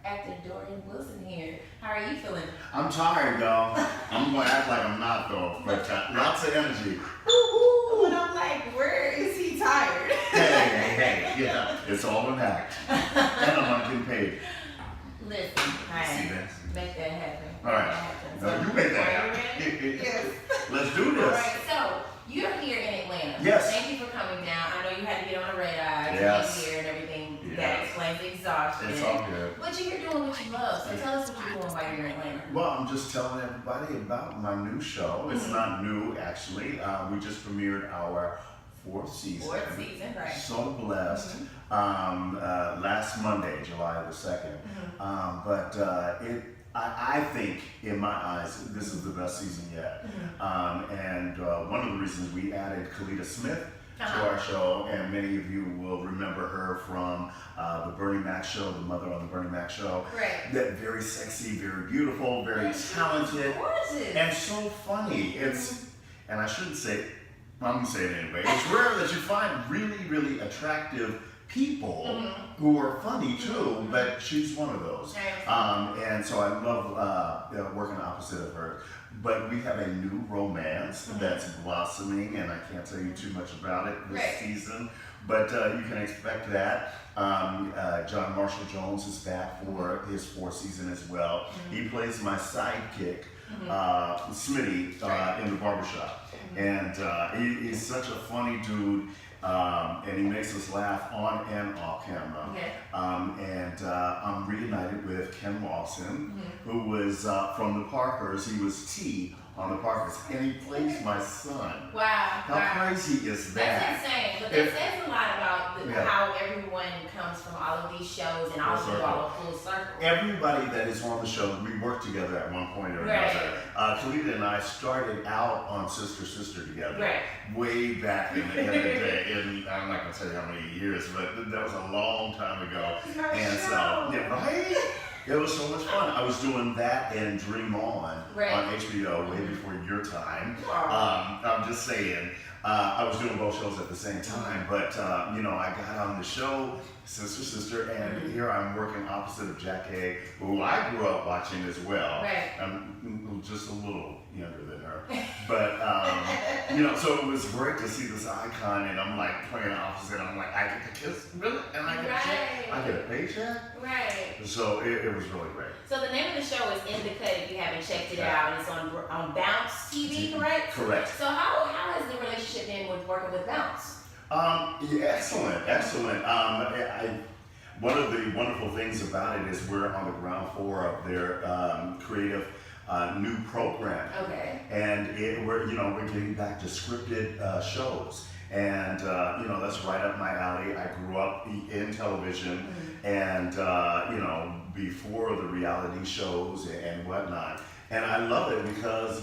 actor Dorien Wilson here. How are you feeling? I'm tired, y'all. I'm gonna act like I'm not though, but lots of energy. But I'm like, where is he tired? Hey, yeah, it's all an act, and I'm not getting paid. Listen, See that? make that happen. All right, no, you make that happen. Yes. Let's do this. All right, so you're here in Atlanta. Yes. Thank you for coming down. I know you had to get on a red eye to Yes. get here and everything. Yes. That explains the exhaustion. It's all good. But you're here doing what you love. So tell us what you're doing while you're in Atlanta. Well, I'm just telling everybody about my new show. It's not new, actually. We just premiered our fourth season. Fourth season, right. So blessed. Last Monday, July the 2nd. I think, in my eyes, this is the best season yet. And one of the reasons we added Kalita Smith to our show, and many of you will remember her from the Bernie Mac show, the mother on the Bernie Mac show. Right. That very sexy, very beautiful, very talented, gorgeous. and so funny. It's, and I shouldn't say, I'm gonna say it anyway. It's rare that you find really, really attractive people who are funny too, but she's one of those. And so I love working opposite of her. But we have a new romance that's blossoming, and I can't tell you too much about it this season, but you can expect that. John Marshall Jones is back for his fourth season as well. He plays my sidekick, Smitty, in the barbershop. And he's such a funny dude. And he makes us laugh on and off camera. I'm reunited with Ken Watson, who was from the Parkers. He was T on the Parkers, and he plays my son. Wow. How crazy is that? That's insane. But that says a lot about how everyone comes from all of these shows and also all a full circle. Everybody that is on the show, we worked together at one point or another. Kalita and I started out on Sister Sister together way back in the day. And I'm not going to tell you how many years, but that was a long time ago. And so, it was so much fun. I was doing that and Dream On HBO way before your time. I'm just saying. I was doing both shows at the same time, but I got on the show, Sister Sister, and here I'm working opposite of Jack A, who I grew up watching as well. I'm just a little younger than her, but so it was great to see this icon, and I'm like playing opposite. I'm like, I get to kiss, really, and I get a check, I get a paycheck, So it was really great. So the name of the show is In the Cut. If you haven't checked it out, and it's on Bounce TV, correct? Correct. So how has the relationship been with working with Bounce? Excellent. One of the wonderful things about it is we're on the ground floor of their creative new program. And we're getting back to scripted shows. And that's right up my alley. I grew up in television, and before the reality shows and whatnot. And I love it because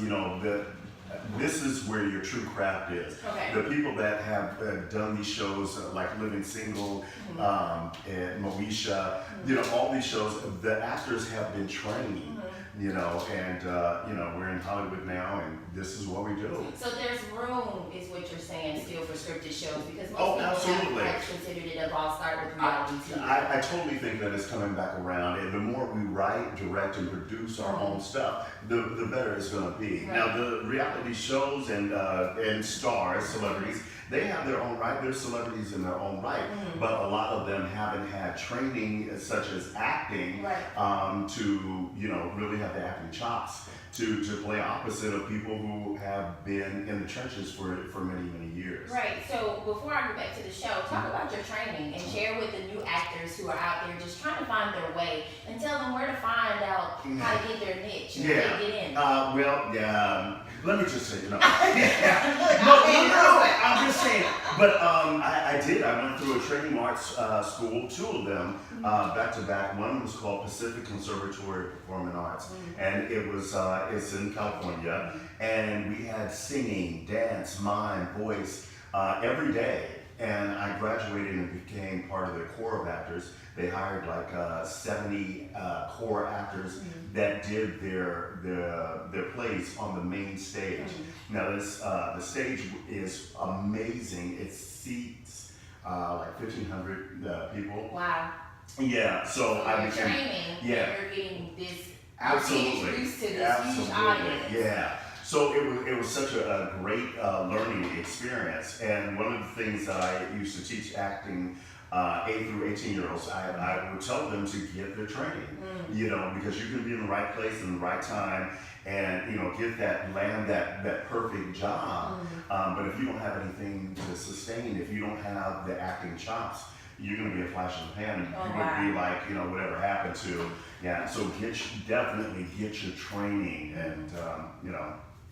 this is where your true craft is. The people that have done these shows, like Living Single, and Moesha, all these shows, the actors have been trained, and we're in Hollywood now, and this is what we do. So there's room, is what you're saying, still for scripted shows, because most people have considered it a lost art with reality TV. I totally think that it's coming back around, and the more we write, direct, and produce our own stuff, the better it's going to be. Now, the reality shows and stars, celebrities, they have their own right. They're celebrities in their own right, but a lot of them haven't had training such as acting to really have the acting chops to play opposite of people who have been in the trenches for many years. So before I go back to the show, talk about your training and share with the new actors who are out there just trying to find their way, and tell them where to find out how to get their niche and how to get in. Let me just say, I'm just saying. But I did. I went through a training arts school, two of them, back to back. One was called Pacific Conservatory of Performing Arts, and it was it's in California, and we had singing, dance, mime, voice every day. And I graduated and became part of the corps of actors. They hired like 70 corps actors that did their plays on the main stage. Now the stage is amazing. It seats like 1,500 people. Wow. Yeah, so I became training. You're getting this. Absolutely. Introduced to this huge audience. Yeah. So it was such a great learning experience. And one of the things that I used to teach acting 8 through 18-year-olds, I would tell them to get their training, because you can be in the right place in the right time and, land that perfect job. But if you don't have anything to sustain, if you don't have the acting chops, you're going to be a flash in the pan, and you're going to be like, whatever happened to, so definitely get your training, and,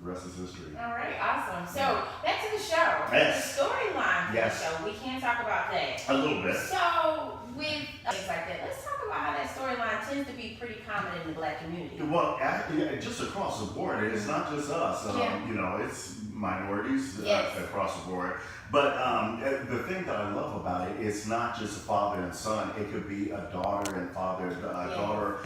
the rest is history. All right, awesome. So, back to the show. Yes. The storyline for Yes. the show, we can talk about that. A little bit. So, with things like that, let's talk about how that storyline tends to be pretty common in the Black community. Well, just across the board, it's not just us. It's minorities across the board. But the thing that I love about it, it's not just a father and son. It could be a daughter and father, daughter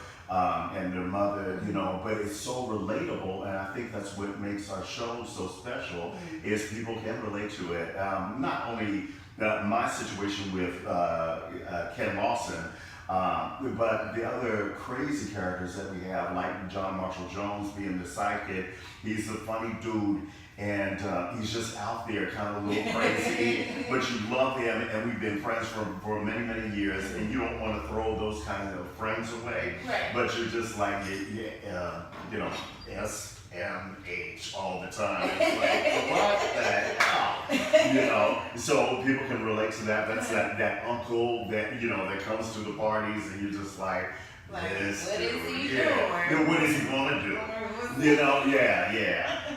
and their mother, but it's so relatable, and I think that's what makes our show so special, is people can relate to it. Not only my situation with Ken Lawson, but the other crazy characters that we have, like John Marshall Jones being the sidekick. He's a funny dude, and he's just out there kind of a little crazy, but you love him, and we've been friends for many, many years, and you don't want to throw those kinds of friends away, but you're just like, SMH all the time. It's like, what the hell? So people can relate to that. That's that uncle that, that comes to the parties, and you're just like, what is he doing? What is he going to do?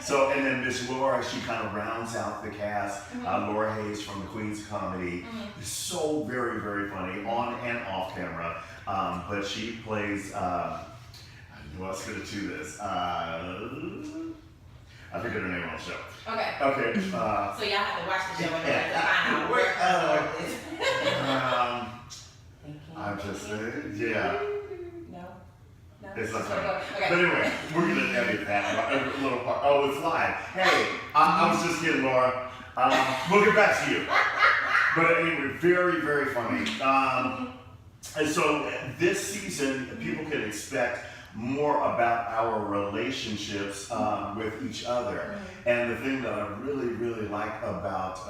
So, and then Miss Laura, she kind of rounds out the cast. Laura Hayes from the Queen's Comedy. So very, very funny on and off camera. But she plays, who else could do this? I forget her name on the show. Okay. So y'all have to watch the show and find out where I'm just, No. It's not funny. But anyway, we're going to edit that little part. Oh, it's live. Hey, I was just kidding, Laura. We'll get back to you. But anyway, very, very funny. And so this season, people can expect more about our relationships with each other. And the thing that I really, really like about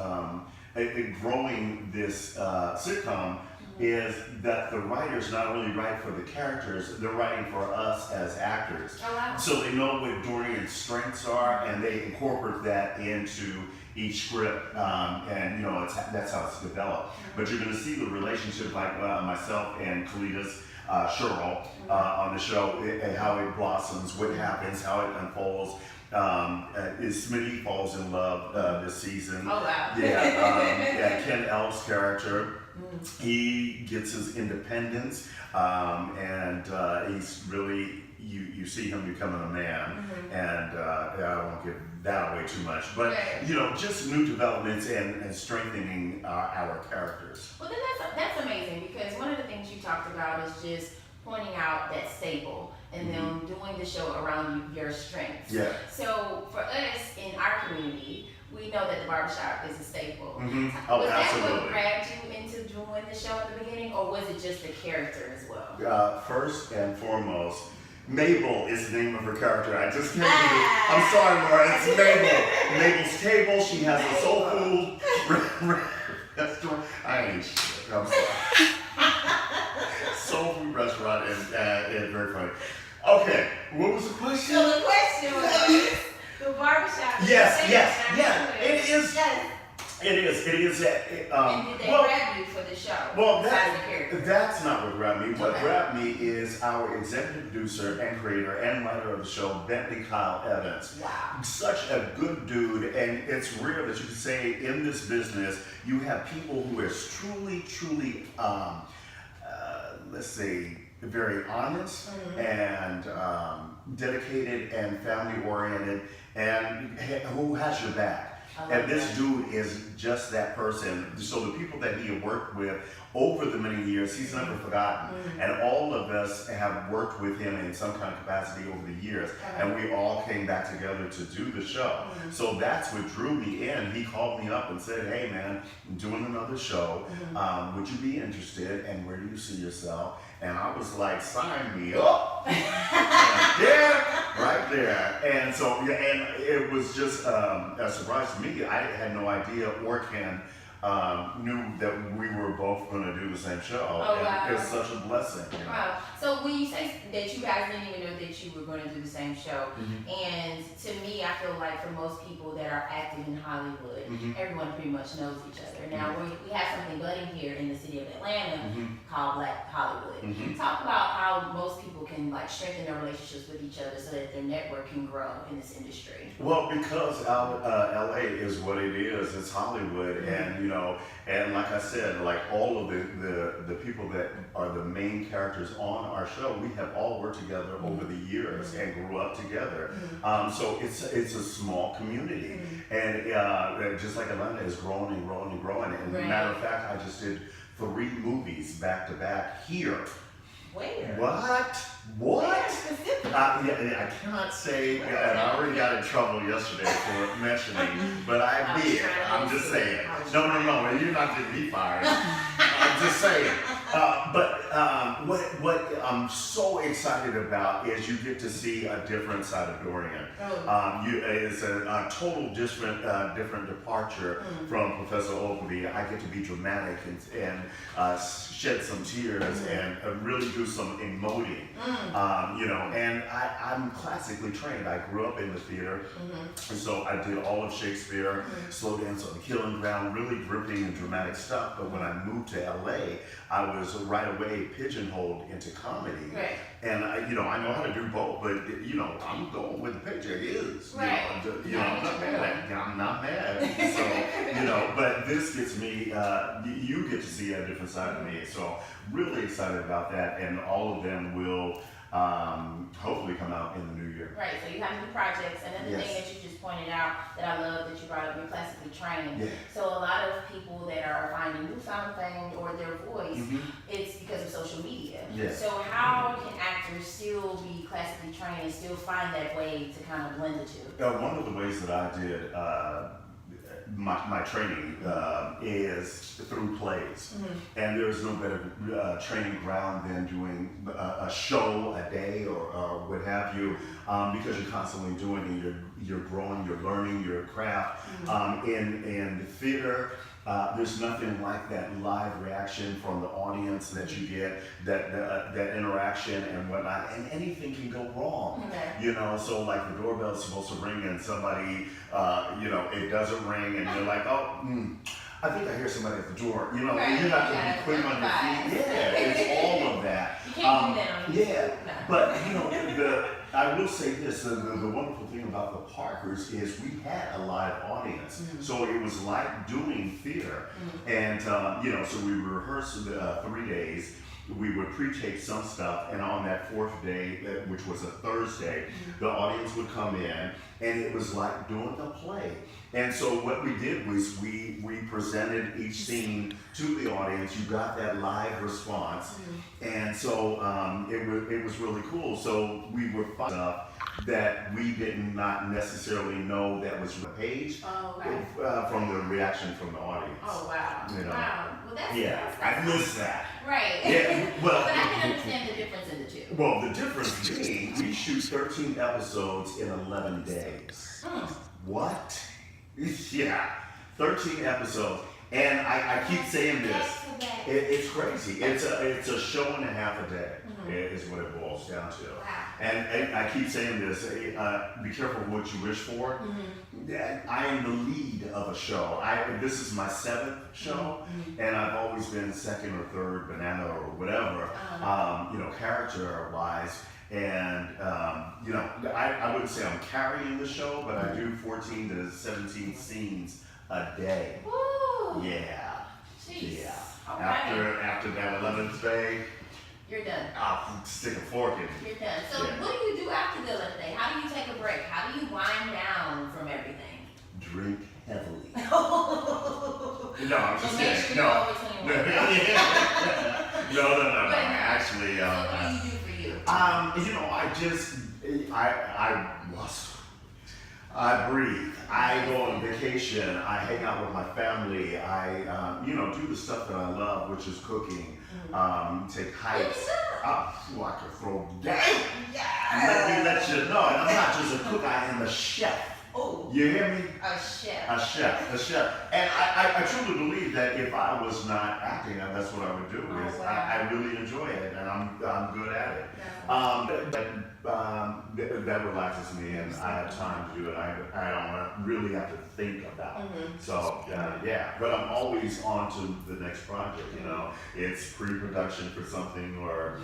growing this sitcom is that the writers not only write for the characters, they're writing for us as actors. Oh, wow. So they know what Dorian's strengths are, and they incorporate that into each script, and that's how it's developed. But you're going to see the relationship, like myself and Kalita's Cheryl on the show, and how it blossoms, what happens, how it unfolds. Smitty falls in love this season. Oh wow! Ken Elf's character, he gets his independence, and he's really you see him becoming a man, and I won't give that away too much, but just new developments and strengthening our characters. Well, then that's amazing, because one of the things you talked about is just pointing out that staple and them doing the show around your strengths. Yeah. So for us in our community, we know that the barbershop is a staple. Oh, was absolutely. that what grabbed you into doing the show at the beginning, or was it just the character as well? First and foremost, Mabel is the name of her character. I just can't do it. I'm sorry, Laura. It's Mabel. Mabel's Table. She has a soul food restaurant. I ain't shit. I'm sorry. Soul food restaurant, and very funny. Okay, what was the question? So the question was the barbershop. Yes. It is. Yes. It is. And did they grab you for the show? Well, that's not what grabbed me. What grabbed me is our executive producer and creator and writer of the show, Bentley Kyle Evans. Wow. Such a good dude, and it's rare that you can say in this business you have people who are truly, let's say, very honest and dedicated and family oriented, and who has your back. And this dude is just that person. So the people that he had worked with over the many years, he's never forgotten. And all of us have worked with him in some kind of capacity over the years. And we all came back together to do the show. So that's what drew me in. He called me up and said, hey man, I'm doing another show. Would you be interested? And where do you see yourself? And I was like, sign me up. Right there. And so, yeah, and it was just a surprise to me. I had no idea or knew that we were both going to do the same show. Oh, wow. It was such a blessing. Wow. So when you say that you guys didn't even know that you were going to do the same show, and to me, I feel like for most people that are active in Hollywood, everyone pretty much knows each other. Now, we have something budding here in the city of Atlanta called Black Hollywood. Talk about how most people can like strengthen their relationships with each other so that their network can grow in this industry. Well, because LA is what it is. It's Hollywood, and you know, and like I said, like all of the people that are the main characters on our show, we have all worked together over the years and grew up together. So it's a small community, and just like Atlanta is growing and growing and growing. And matter of fact, I just did 3 movies back to back here. Where? What? I cannot say, and I already got in trouble yesterday for mentioning, but I did. I'm just saying. No, you're not getting me fired. I'm just saying. What I'm so excited about is you get to see a different side of Dorien. It's a total different departure from Professor Oglevee. I get to be dramatic and shed some tears and really do some emoting. You know, and I'm classically trained. I grew up in the theater, and so I did all of Shakespeare, slow dance on the killing ground, really gripping and dramatic stuff. But when I moved to LA, I was right away pigeonholed into comedy. And I know how to do both, but I'm going where the paycheck is. I'm not mad. So but this gets me. You get to see a different side of me. So really excited about that, and all of them will hopefully come out in the new year. Right, so you have new projects, and then the thing that you just pointed out that I love that you brought up, you're classically trained. So a lot of people that are finding newfound fame or their voice, it's because of social media. So how can actors still be classically trained and still find that way to kind of blend the two? One of the ways that I did my training is through plays, and there's no better training ground than doing a show a day or what have you, because you're constantly doing it. You're growing, you're learning your craft. In the theater, there's nothing like that live reaction from the audience that you get, that interaction and whatnot, and anything can go wrong. So like the doorbell's supposed to ring and somebody, it doesn't ring, and you're like, I think I hear somebody at the door. You're not going to be quick on your feet. It's all of that. You can't do that on YouTube. But I will say this: the wonderful thing about the Parkers is we had a live audience, so it was like doing theater, and so we rehearsed 3 days. We would pre-tape some stuff, and on that 4th day, which was a Thursday, the audience would come in, and it was like doing a play. And so what we did was we presented each scene to the audience. You got that live response, and so it was really cool. So we were stuff that we did not necessarily know that was the page from the reaction from the audience. Oh wow! Wow. Well, that's I missed that. Right. Well, but I can understand the difference in the two. Well, the difference being we shoot 13 episodes in 11 days. What? 13 episodes. And I keep saying this. It's crazy. It's a show and a half a day is what it boils down to. And I keep saying this. Be careful what you wish for. I am the lead of a show. This is my 7th show, and I've always been 2nd or 3rd banana or whatever, character-wise. And I wouldn't say I'm carrying the show, but I do 14 to 17 scenes a day. Woo! Jeez. After that 11th day, you're done. I'll stick a fork in it. You're done. So what do you do after the 11th day? How do you take a break? How do you wind down from everything? Drink heavily. No, I'm just make kidding. Sure No. Over 21. No. Actually, so what do you do for you? I breathe. I go on vacation. I hang out with my family. I, do the stuff that I love, which is cooking. Take hikes. I can throw down. Yeah. Let you know. And I'm not just a cook. I am a chef. Oh. You hear me? A chef. A chef. And I truly believe that if I was not acting, that's what I would do. Oh, wow. I really enjoy it, and I'm good at it. Yeah. That relaxes me, and I have time to do it. I don't really have to think about it. So but I'm always on to the next project. It's pre-production for something, or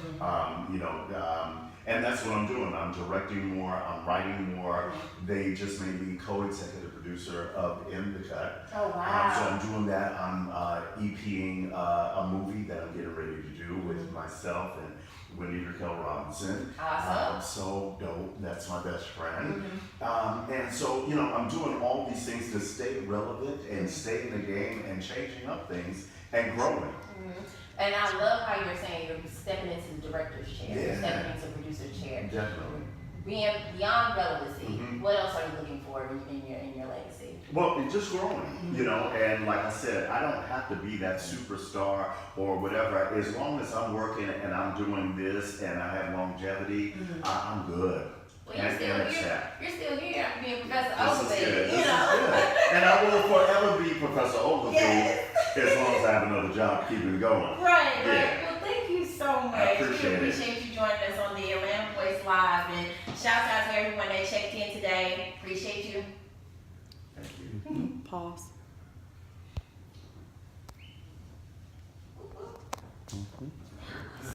and that's what I'm doing. I'm directing more. I'm writing more. They just made me co-executive producer of In the Cut. Oh, wow. So I'm doing that. I'm EPing a movie that I'm getting ready to do with myself and Winnie Raquel Robinson. Awesome. So dope. That's my best friend. And so, I'm doing all these things to stay relevant and stay in the game and changing up things and growing. And I love how you're saying you're stepping into the director's chair, you're stepping into the producer's chair. Definitely. Being beyond relevancy, what else are you looking for in your legacy? Well, it's just growing, and like I said, I don't have to be that superstar or whatever. As long as I'm working and I'm doing this and I have longevity, I'm good. Well, you're still here after being Professor Oglevee. This is good. And I will forever be Professor Oglevee as long as I have another job keeping it going. Right. Well, thank you so much. I appreciate you joining us on the Atlanta Voice Live, and shout out to everyone that checked in today. Appreciate you. Thank you. Pause.